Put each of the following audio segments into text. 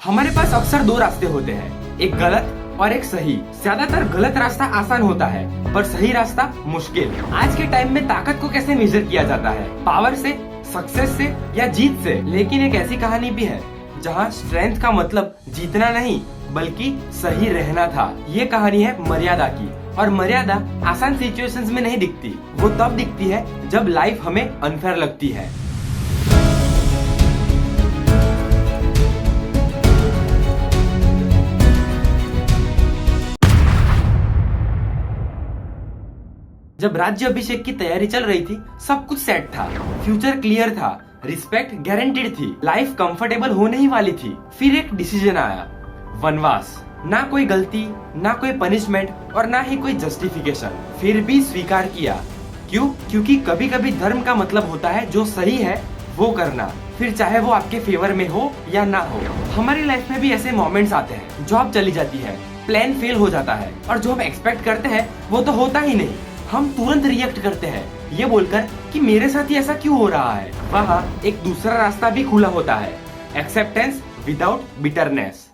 हमारे पास अक्सर दो रास्ते होते हैं, एक गलत और एक सही। ज्यादातर गलत रास्ता आसान होता है पर सही रास्ता मुश्किल। आज के टाइम में ताकत को कैसे मेजर किया जाता है? पावर से, सक्सेस से या जीत से? लेकिन एक ऐसी कहानी भी है जहाँ स्ट्रेंथ का मतलब जीतना नहीं बल्कि सही रहना था। ये कहानी है मर्यादा की। और मर्यादा आसान सिचुएशंस में नहीं दिखती, वो तब दिखती है जब लाइफ हमें अनफेयर लगती है। जब राज्य अभिषेक की तैयारी चल रही थी, सब कुछ सेट था, फ्यूचर क्लियर था, रिस्पेक्ट गारंटीड थी, लाइफ कंफर्टेबल होने ही वाली थी। फिर एक डिसीजन आया, वनवास। ना कोई गलती, ना कोई पनिशमेंट और ना ही कोई जस्टिफिकेशन, फिर भी स्वीकार किया। क्यों? क्योंकि कभी कभी धर्म का मतलब होता है जो सही है वो करना, फिर चाहे वो आपके फेवर में हो या ना हो। हमारी लाइफ में भी ऐसे मोमेंट्स आते हैं, जॉब चली जाती है, प्लान फेल हो जाता है और जो हम एक्सपेक्ट करते हैं वो तो होता ही नहीं। हम तुरंत रिएक्ट करते हैं ये बोलकर कि मेरे साथ ही ऐसा क्यों हो रहा है। वहाँ एक दूसरा रास्ता भी खुला होता है, एक्सेप्टेंस विदाउट बिटरनेस।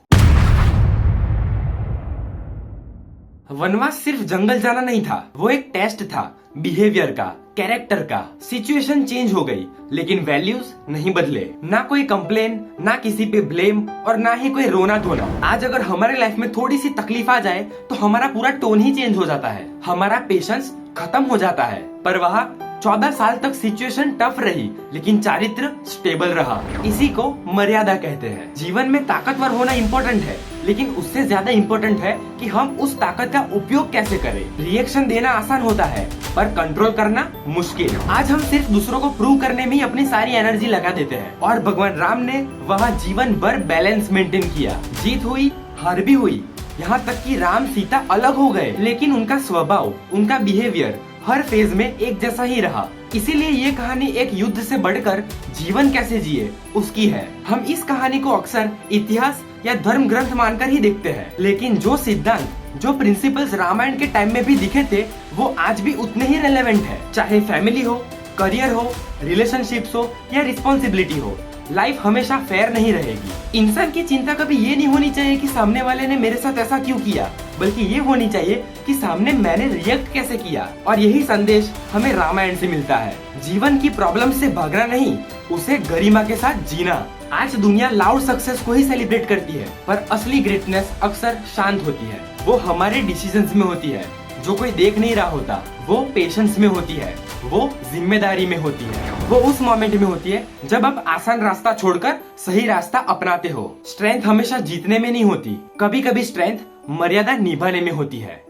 वनवास सिर्फ जंगल जाना नहीं था, वो एक टेस्ट था, बिहेवियर का, कैरेक्टर का। सिचुएशन चेंज हो गई लेकिन वैल्यूज नहीं बदले। ना कोई कंप्लेन, ना किसी पे ब्लेम और ना ही कोई रोना धोना। आज अगर हमारे लाइफ में थोड़ी सी तकलीफ आ जाए तो हमारा पूरा टोन ही चेंज हो जाता है, हमारा पेशेंस खत्म हो जाता है। पर वहाँ 14 साल तक सिचुएशन टफ रही लेकिन चारित्र स्टेबल रहा। इसी को मर्यादा कहते हैं। जीवन में ताकतवर होना इम्पोर्टेंट है लेकिन उससे ज्यादा इम्पोर्टेंट है कि हम उस ताकत का उपयोग कैसे करें। रिएक्शन देना आसान होता है पर कंट्रोल करना मुश्किल। आज हम सिर्फ दूसरों को प्रूव करने में ही अपनी सारी एनर्जी लगा देते हैं और भगवान राम ने वहाँ जीवन भर बैलेंस मेंटेन किया। जीत हुई, हार भी हुई, यहाँ तक कि राम सीता अलग हो गए लेकिन उनका स्वभाव, उनका बिहेवियर हर फेज में एक जैसा ही रहा। इसीलिए ये कहानी एक युद्ध से बढ़कर जीवन कैसे जिए उसकी है। हम इस कहानी को अक्सर इतिहास या धर्म ग्रंथ मानकर ही देखते हैं, लेकिन जो सिद्धांत, जो प्रिंसिपल्स रामायण के टाइम में भी दिखे थे वो आज भी उतने ही रेलेवेंट है। चाहे फैमिली हो, करियर हो, रिलेशनशिप्स हो या रिस्पॉन्सिबिलिटी हो, लाइफ हमेशा फेयर नहीं रहेगी। इंसान की चिंता कभी ये नहीं होनी चाहिए कि सामने वाले ने मेरे साथ ऐसा क्यों किया, बल्कि ये होनी चाहिए कि सामने मैंने रिएक्ट कैसे किया। और यही संदेश हमें रामायण से मिलता है। जीवन की प्रॉब्लम से भागना नहीं, उसे गरिमा के साथ जीना। आज दुनिया लाउड सक्सेस को ही सेलिब्रेट करती है पर असली ग्रेटनेस अक्सर शांत होती है। वो हमारे डिसीजंस में होती है, जो कोई देख नहीं रहा होता। वो पेशेंस में होती है, वो जिम्मेदारी में होती है, वो उस मोमेंट में होती है जब आप आसान रास्ता छोड़कर सही रास्ता अपनाते हो। स्ट्रेंथ हमेशा जीतने में नहीं होती, कभी कभी स्ट्रेंथ मर्यादा निभाने में होती है।